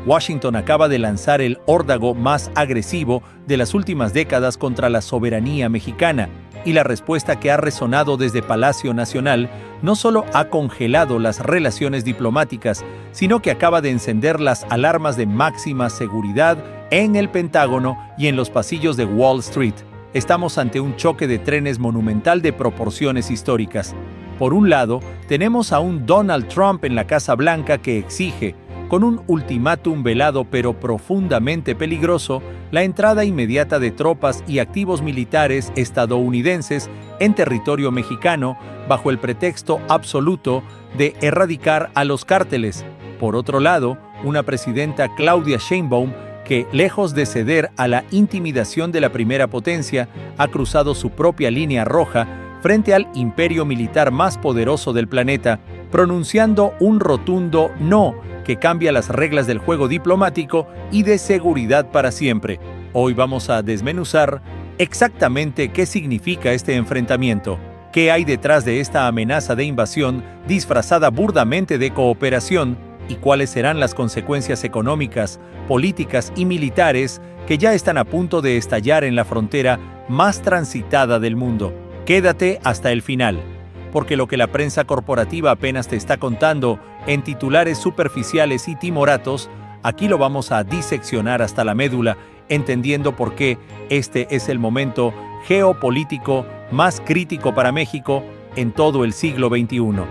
Washington acaba de lanzar el órdago más agresivo de las últimas décadas contra la soberanía mexicana, y la respuesta que ha resonado desde Palacio Nacional no solo ha congelado las relaciones diplomáticas, sino que acaba de encender las alarmas de máxima seguridad en el Pentágono y en los pasillos de Wall Street. Estamos ante un choque de trenes monumental de proporciones históricas. Por un lado, tenemos a un Donald Trump en la Casa Blanca que exige, con un ultimátum velado pero profundamente peligroso, la entrada inmediata de tropas y activos militares estadounidenses en territorio mexicano bajo el pretexto absoluto de erradicar a los cárteles. Por otro lado, una presidenta Claudia Sheinbaum que, lejos de ceder a la intimidación de la primera potencia, ha cruzado su propia línea roja frente al imperio militar más poderoso del planeta, pronunciando un rotundo no que cambia las reglas del juego diplomático y de seguridad para siempre. Hoy vamos a desmenuzar exactamente qué significa este enfrentamiento, qué hay detrás de esta amenaza de invasión disfrazada burdamente de cooperación y cuáles serán las consecuencias económicas, políticas y militares que ya están a punto de estallar en la frontera más transitada del mundo. Quédate hasta el final, porque lo que la prensa corporativa apenas te está contando en titulares superficiales y timoratos, aquí lo vamos a diseccionar hasta la médula, entendiendo por qué este es el momento geopolítico más crítico para México en todo el siglo XXI.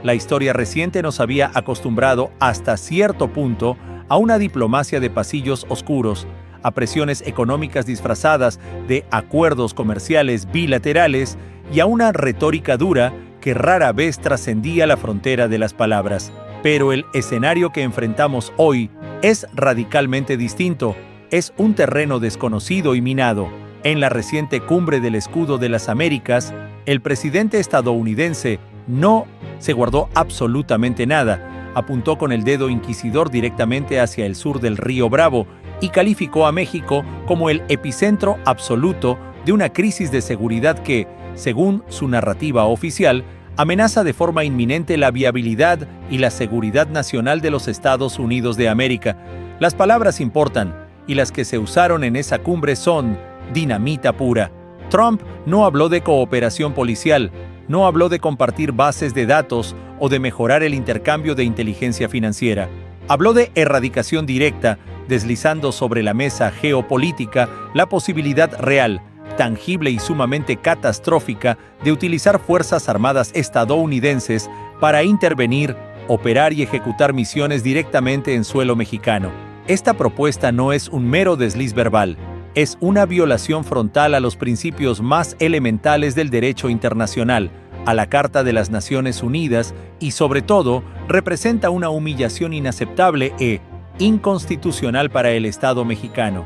La historia reciente nos había acostumbrado hasta cierto punto a una diplomacia de pasillos oscuros, a presiones económicas disfrazadas de acuerdos comerciales bilaterales y a una retórica dura que rara vez trascendía la frontera de las palabras. Pero el escenario que enfrentamos hoy es radicalmente distinto. Es un terreno desconocido y minado. En la reciente cumbre del Escudo de las Américas, el presidente estadounidense no se guardó absolutamente nada. Apuntó con el dedo inquisidor directamente hacia el sur del río Bravo y calificó a México como el epicentro absoluto de una crisis de seguridad que, según su narrativa oficial, amenaza de forma inminente la viabilidad y la seguridad nacional de los Estados Unidos de América. Las palabras importan, y las que se usaron en esa cumbre son dinamita pura. Trump no habló de cooperación policial, no habló de compartir bases de datos o de mejorar el intercambio de inteligencia financiera. Habló de erradicación directa, deslizando sobre la mesa geopolítica la posibilidad real, tangible y sumamente catastrófica de utilizar fuerzas armadas estadounidenses para intervenir, operar y ejecutar misiones directamente en suelo mexicano. Esta propuesta no es un mero desliz verbal, es una violación frontal a los principios más elementales del derecho internacional, a la Carta de las Naciones Unidas y, sobre todo, representa una humillación inaceptable e inconstitucional para el Estado mexicano.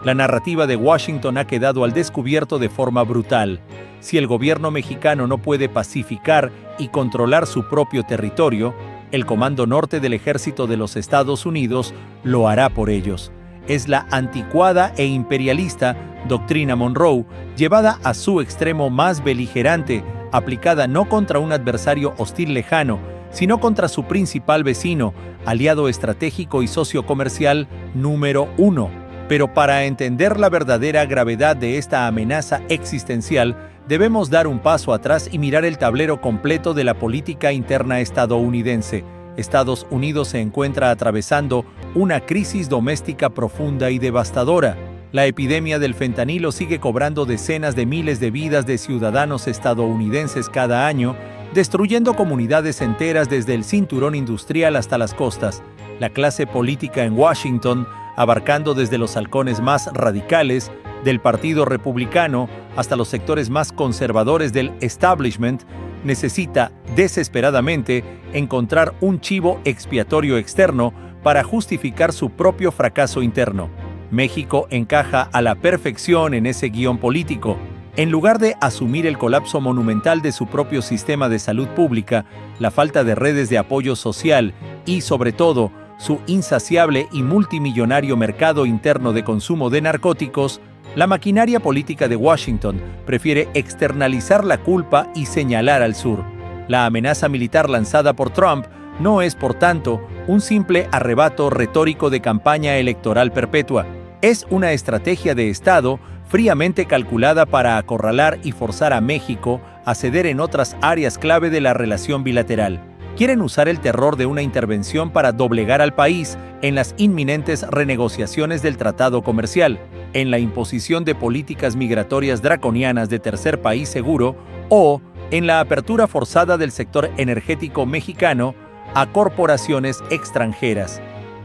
La narrativa de Washington ha quedado al descubierto de forma brutal. Si el gobierno mexicano no puede pacificar y controlar su propio territorio, el Comando Norte del Ejército de los Estados Unidos lo hará por ellos. Es la anticuada e imperialista doctrina Monroe, llevada a su extremo más beligerante, aplicada no contra un adversario hostil lejano, sino contra su principal vecino, aliado estratégico y sociocomercial número 1. Pero para entender la verdadera gravedad de esta amenaza existencial, debemos dar un paso atrás y mirar el tablero completo de la política interna estadounidense. Estados Unidos se encuentra atravesando una crisis doméstica profunda y devastadora. La epidemia del fentanilo sigue cobrando decenas de miles de vidas de ciudadanos estadounidenses cada año, destruyendo comunidades enteras desde el cinturón industrial hasta las costas. La clase política en Washington, abarcando desde los halcones más radicales del Partido Republicano hasta los sectores más conservadores del establishment, necesita desesperadamente encontrar un chivo expiatorio externo para justificar su propio fracaso interno. México encaja a la perfección en ese guión político. En lugar de asumir el colapso monumental de su propio sistema de salud pública, la falta de redes de apoyo social y, sobre todo, su insaciable y multimillonario mercado interno de consumo de narcóticos, la maquinaria política de Washington prefiere externalizar la culpa y señalar al sur. La amenaza militar lanzada por Trump no es, por tanto, un simple arrebato retórico de campaña electoral perpetua. Es una estrategia de Estado fríamente calculada para acorralar y forzar a México a ceder en otras áreas clave de la relación bilateral. Quieren usar el terror de una intervención para doblegar al país en las inminentes renegociaciones del tratado comercial, en la imposición de políticas migratorias draconianas de tercer país seguro o en la apertura forzada del sector energético mexicano a corporaciones extranjeras.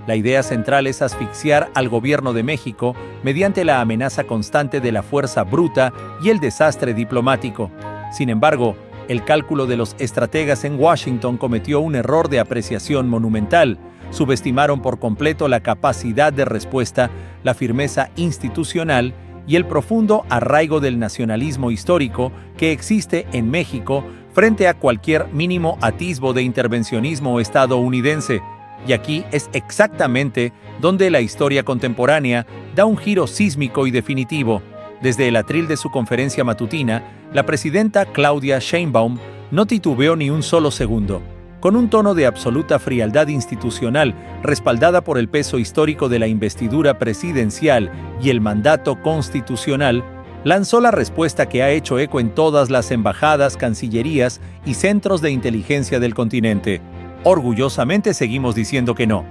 La idea central es asfixiar al gobierno de México mediante la amenaza constante de la fuerza bruta y el desastre diplomático. Sin embargo, el cálculo de los estrategas en Washington cometió un error de apreciación monumental. Subestimaron por completo la capacidad de respuesta, la firmeza institucional y el profundo arraigo del nacionalismo histórico que existe en México frente a cualquier mínimo atisbo de intervencionismo estadounidense. Y aquí es exactamente donde la historia contemporánea da un giro sísmico y definitivo. Desde el atril de su conferencia matutina, la presidenta Claudia Sheinbaum no titubeó ni un solo segundo. Con un tono de absoluta frialdad institucional, respaldada por el peso histórico de la investidura presidencial y el mandato constitucional, lanzó la respuesta que ha hecho eco en todas las embajadas, cancillerías y centros de inteligencia del continente. Orgullosamente seguimos diciendo que no.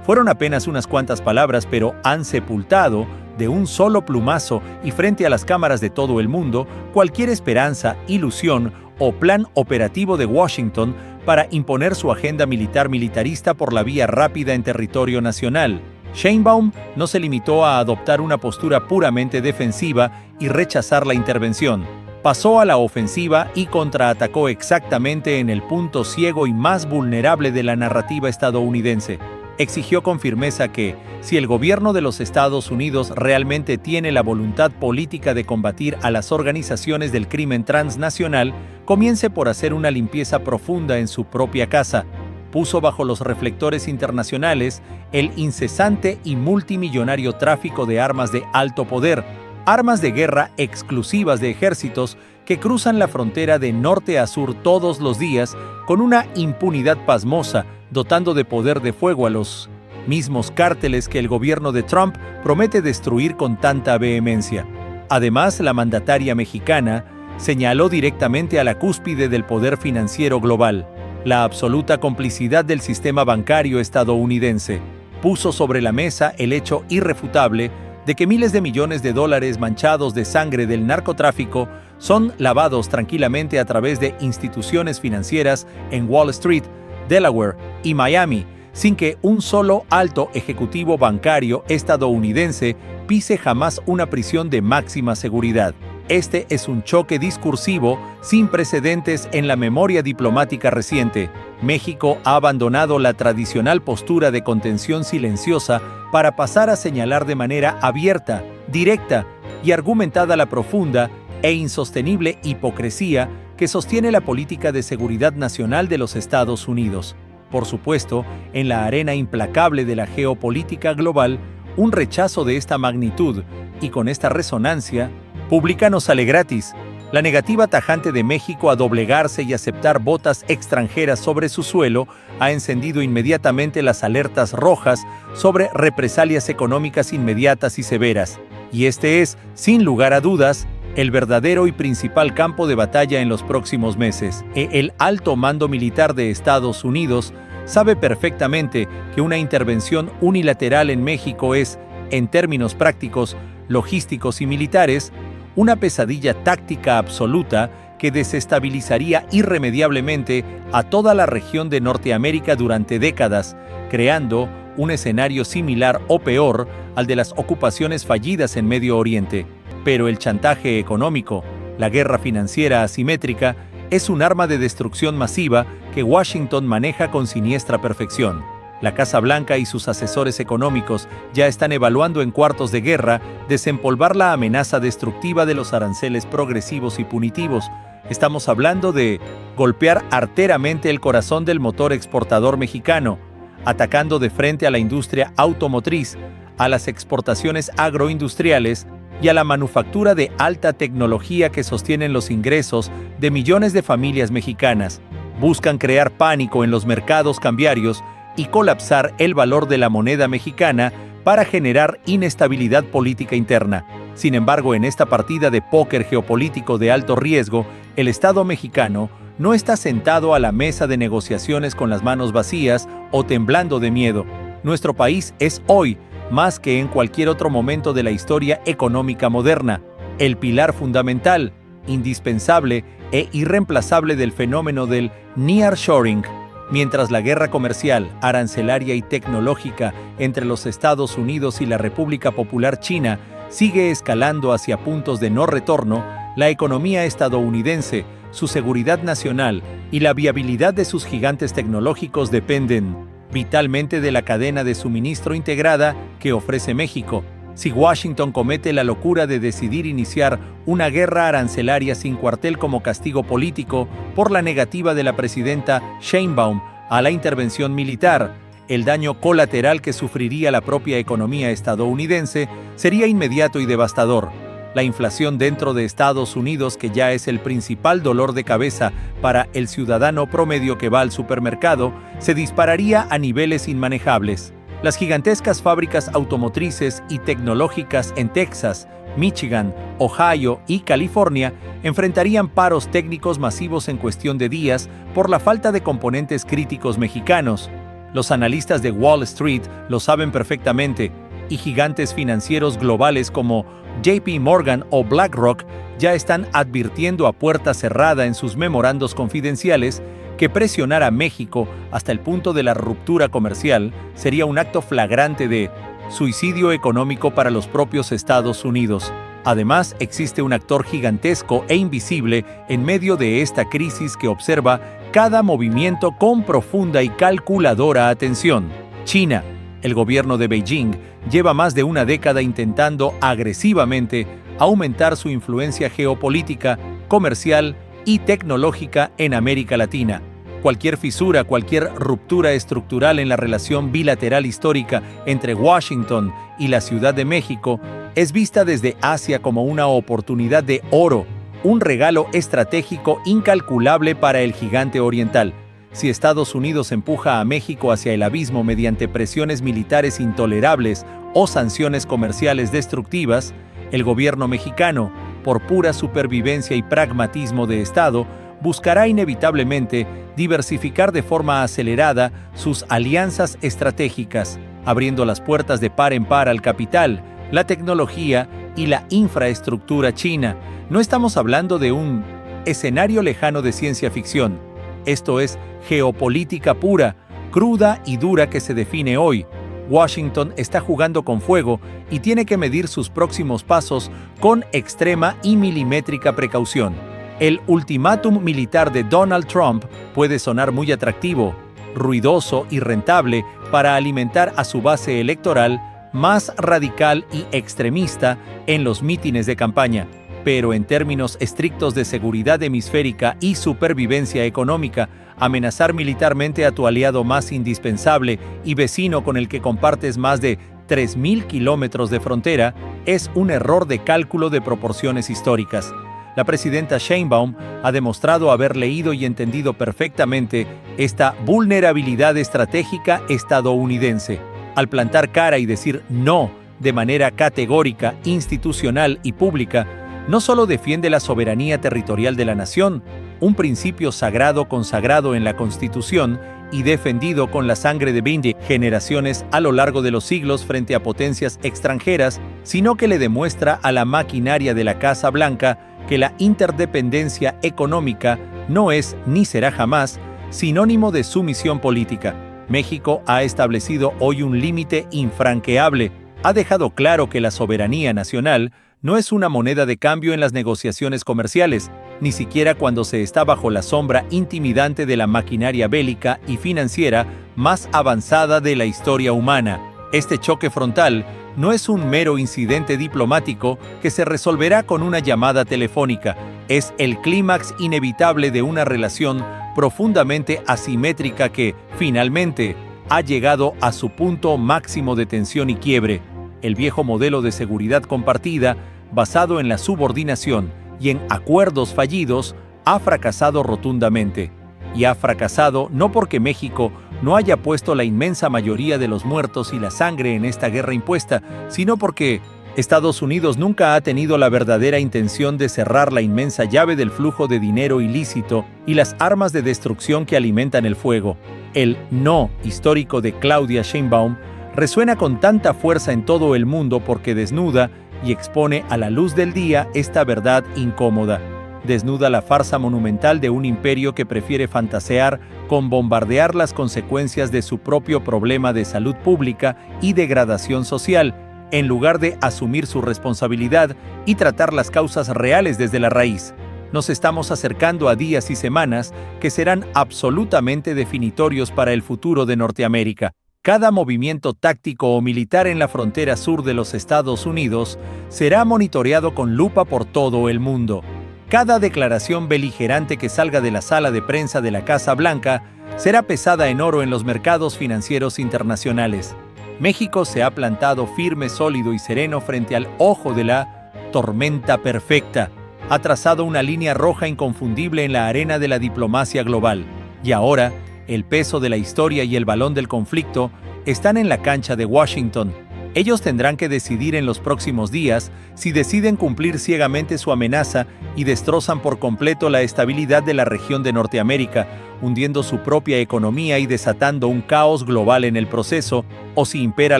Fueron apenas unas cuantas palabras, pero han sepultado de un solo plumazo y frente a las cámaras de todo el mundo cualquier esperanza, ilusión o plan operativo de Washington para imponer su agenda militarista por la vía rápida en territorio nacional. Sheinbaum no se limitó a adoptar una postura puramente defensiva y rechazar la intervención. Pasó a la ofensiva y contraatacó exactamente en el punto ciego y más vulnerable de la narrativa estadounidense. Exigió con firmeza que, si el gobierno de los Estados Unidos realmente tiene la voluntad política de combatir a las organizaciones del crimen transnacional, comience por hacer una limpieza profunda en su propia casa. Puso bajo los reflectores internacionales el incesante y multimillonario tráfico de armas de alto poder, armas de guerra exclusivas de ejércitos que cruzan la frontera de norte a sur todos los días con una impunidad pasmosa, dotando de poder de fuego a los mismos cárteles que el gobierno de Trump promete destruir con tanta vehemencia. Además, la mandataria mexicana señaló directamente a la cúspide del poder financiero global, la absoluta complicidad del sistema bancario estadounidense. Puso sobre la mesa el hecho irrefutable de que miles de millones de dólares manchados de sangre del narcotráfico son lavados tranquilamente a través de instituciones financieras en Wall Street, Delaware y Miami, sin que un solo alto ejecutivo bancario estadounidense pise jamás una prisión de máxima seguridad. Este es un choque discursivo sin precedentes en la memoria diplomática reciente. México ha abandonado la tradicional postura de contención silenciosa para pasar a señalar de manera abierta, directa y argumentada la profunda e insostenible hipocresía que sostiene la política de seguridad nacional de los Estados Unidos. Por supuesto, en la arena implacable de la geopolítica global, un rechazo de esta magnitud y con esta resonancia, pública no sale gratis. La negativa tajante de México a doblegarse y aceptar botas extranjeras sobre su suelo ha encendido inmediatamente las alertas rojas sobre represalias económicas inmediatas y severas. Y este es, sin lugar a dudas, el verdadero y principal campo de batalla en los próximos meses. El alto mando militar de Estados Unidos sabe perfectamente que una intervención unilateral en México es, en términos prácticos, logísticos y militares, una pesadilla táctica absoluta que desestabilizaría irremediablemente a toda la región de Norteamérica durante décadas, creando un escenario similar o peor al de las ocupaciones fallidas en Medio Oriente. Pero el chantaje económico, la guerra financiera asimétrica, es un arma de destrucción masiva que Washington maneja con siniestra perfección. La Casa Blanca y sus asesores económicos ya están evaluando en cuartos de guerra desempolvar la amenaza destructiva de los aranceles progresivos y punitivos. Estamos hablando de golpear arteramente el corazón del motor exportador mexicano, atacando de frente a la industria automotriz, a las exportaciones agroindustriales y a la manufactura de alta tecnología que sostienen los ingresos de millones de familias mexicanas. Buscan crear pánico en los mercados cambiarios y colapsar el valor de la moneda mexicana para generar inestabilidad política interna. Sin embargo, en esta partida de póker geopolítico de alto riesgo, el Estado mexicano no está sentado a la mesa de negociaciones con las manos vacías o temblando de miedo. Nuestro país es hoy, más que en cualquier otro momento de la historia económica moderna, el pilar fundamental, indispensable e irreemplazable del fenómeno del nearshoring. Mientras la guerra comercial, arancelaria y tecnológica entre los Estados Unidos y la República Popular China sigue escalando hacia puntos de no retorno, la economía estadounidense, su seguridad nacional y la viabilidad de sus gigantes tecnológicos dependen vitalmente de la cadena de suministro integrada que ofrece México. Si Washington comete la locura de decidir iniciar una guerra arancelaria sin cuartel como castigo político por la negativa de la presidenta Sheinbaum a la intervención militar, el daño colateral que sufriría la propia economía estadounidense sería inmediato y devastador. La inflación dentro de Estados Unidos, que ya es el principal dolor de cabeza para el ciudadano promedio que va al supermercado, se dispararía a niveles inmanejables. Las gigantescas fábricas automotrices y tecnológicas en Texas, Michigan, Ohio y California enfrentarían paros técnicos masivos en cuestión de días por la falta de componentes críticos mexicanos. Los analistas de Wall Street lo saben perfectamente, y gigantes financieros globales como JP Morgan o BlackRock ya están advirtiendo a puerta cerrada en sus memorandos confidenciales que presionar a México hasta el punto de la ruptura comercial sería un acto flagrante de suicidio económico para los propios Estados Unidos. Además, existe un actor gigantesco e invisible en medio de esta crisis que observa cada movimiento con profunda y calculadora atención: China. El gobierno de Beijing lleva más de una década intentando agresivamente aumentar su influencia geopolítica, comercial y tecnológica en América Latina. Cualquier fisura, cualquier ruptura estructural en la relación bilateral histórica entre Washington y la Ciudad de México es vista desde Asia como una oportunidad de oro, un regalo estratégico incalculable para el gigante oriental. Si Estados Unidos empuja a México hacia el abismo mediante presiones militares intolerables o sanciones comerciales destructivas, el gobierno mexicano, por pura supervivencia y pragmatismo de Estado, buscará inevitablemente diversificar de forma acelerada sus alianzas estratégicas, abriendo las puertas de par en par al capital, la tecnología y la infraestructura china. No estamos hablando de un escenario lejano de ciencia ficción. Esto es geopolítica pura, cruda y dura que se define hoy. Washington está jugando con fuego y tiene que medir sus próximos pasos con extrema y milimétrica precaución. El ultimátum militar de Donald Trump puede sonar muy atractivo, ruidoso y rentable para alimentar a su base electoral más radical y extremista en los mítines de campaña. Pero en términos estrictos de seguridad hemisférica y supervivencia económica, amenazar militarmente a tu aliado más indispensable y vecino con el que compartes más de 3.000 kilómetros de frontera es un error de cálculo de proporciones históricas. La presidenta Sheinbaum ha demostrado haber leído y entendido perfectamente esta vulnerabilidad estratégica estadounidense. Al plantar cara y decir no de manera categórica, institucional y pública, no solo defiende la soberanía territorial de la nación, un principio sagrado consagrado en la Constitución y defendido con la sangre de 20 generaciones a lo largo de los siglos frente a potencias extranjeras, sino que le demuestra a la maquinaria de la Casa Blanca que la interdependencia económica no es ni será jamás sinónimo de sumisión política. México ha establecido hoy un límite infranqueable, ha dejado claro que la soberanía nacional no es una moneda de cambio en las negociaciones comerciales, ni siquiera cuando se está bajo la sombra intimidante de la maquinaria bélica y financiera más avanzada de la historia humana. Este choque frontal no es un mero incidente diplomático que se resolverá con una llamada telefónica, es el clímax inevitable de una relación profundamente asimétrica que, finalmente, ha llegado a su punto máximo de tensión y quiebre. El viejo modelo de seguridad compartida, basado en la subordinación y en acuerdos fallidos, ha fracasado rotundamente. y ha fracasado no porque México no haya puesto la inmensa mayoría de los muertos y la sangre en esta guerra impuesta, sino porque Estados Unidos nunca ha tenido la verdadera intención de cerrar la inmensa llave del flujo de dinero ilícito y las armas de destrucción que alimentan el fuego. El no histórico de Claudia Sheinbaum resuena con tanta fuerza en todo el mundo porque desnuda y expone a la luz del día esta verdad incómoda. Desnuda la farsa monumental de un imperio que prefiere fantasear con bombardear las consecuencias de su propio problema de salud pública y degradación social, en lugar de asumir su responsabilidad y tratar las causas reales desde la raíz. Nos estamos acercando a días y semanas que serán absolutamente definitorios para el futuro de Norteamérica. Cada movimiento táctico o militar en la frontera sur de los Estados Unidos será monitoreado con lupa por todo el mundo. Cada declaración beligerante que salga de la sala de prensa de la Casa Blanca será pesada en oro en los mercados financieros internacionales. México se ha plantado firme, sólido y sereno frente al ojo de la tormenta perfecta. Ha trazado una línea roja inconfundible en la arena de la diplomacia global. Y ahora, el peso de la historia y el balón del conflicto están en la cancha de Washington. Ellos tendrán que decidir en los próximos días si deciden cumplir ciegamente su amenaza y destrozan por completo la estabilidad de la región de Norteamérica, hundiendo su propia economía y desatando un caos global en el proceso, o si impera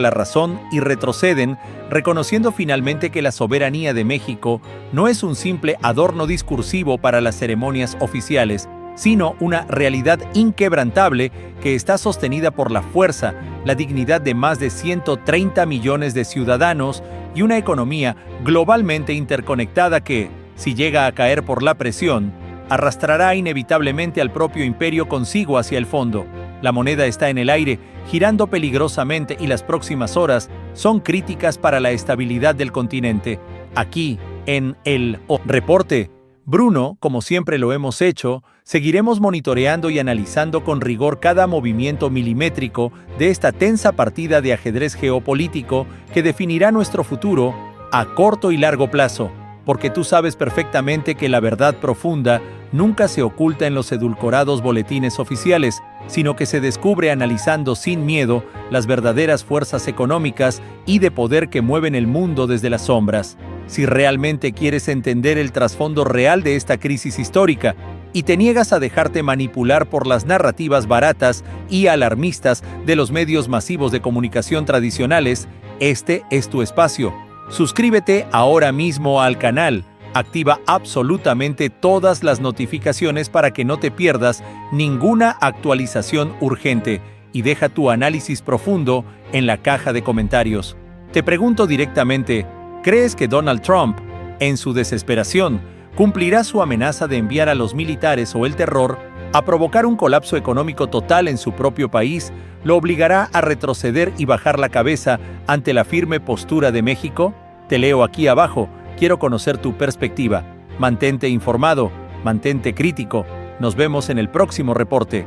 la razón y retroceden, reconociendo finalmente que la soberanía de México no es un simple adorno discursivo para las ceremonias oficiales, sino una realidad inquebrantable que está sostenida por la fuerza, la dignidad de más de 130 millones de ciudadanos y una economía globalmente interconectada que, si llega a caer por la presión, arrastrará inevitablemente al propio imperio consigo hacia el fondo. La moneda está en el aire, girando peligrosamente y las próximas horas son críticas para la estabilidad del continente. Aquí, en el reporte, Bruno, como siempre lo hemos hecho, seguiremos monitoreando y analizando con rigor cada movimiento milimétrico de esta tensa partida de ajedrez geopolítico que definirá nuestro futuro a corto y largo plazo, porque tú sabes perfectamente que la verdad profunda nunca se oculta en los edulcorados boletines oficiales, sino que se descubre analizando sin miedo las verdaderas fuerzas económicas y de poder que mueven el mundo desde las sombras. Si realmente quieres entender el trasfondo real de esta crisis histórica y te niegas a dejarte manipular por las narrativas baratas y alarmistas de los medios masivos de comunicación tradicionales, este es tu espacio. Suscríbete ahora mismo al canal, activa absolutamente todas las notificaciones para que no te pierdas ninguna actualización urgente y deja tu análisis profundo en la caja de comentarios. Te pregunto directamente, ¿crees que Donald Trump, en su desesperación, cumplirá su amenaza de enviar a los militares o el terror a provocar un colapso económico total en su propio país? ¿Lo obligará a retroceder y bajar la cabeza ante la firme postura de México? Te leo aquí abajo. Quiero conocer tu perspectiva. Mantente informado, mantente crítico. Nos vemos en el próximo reporte.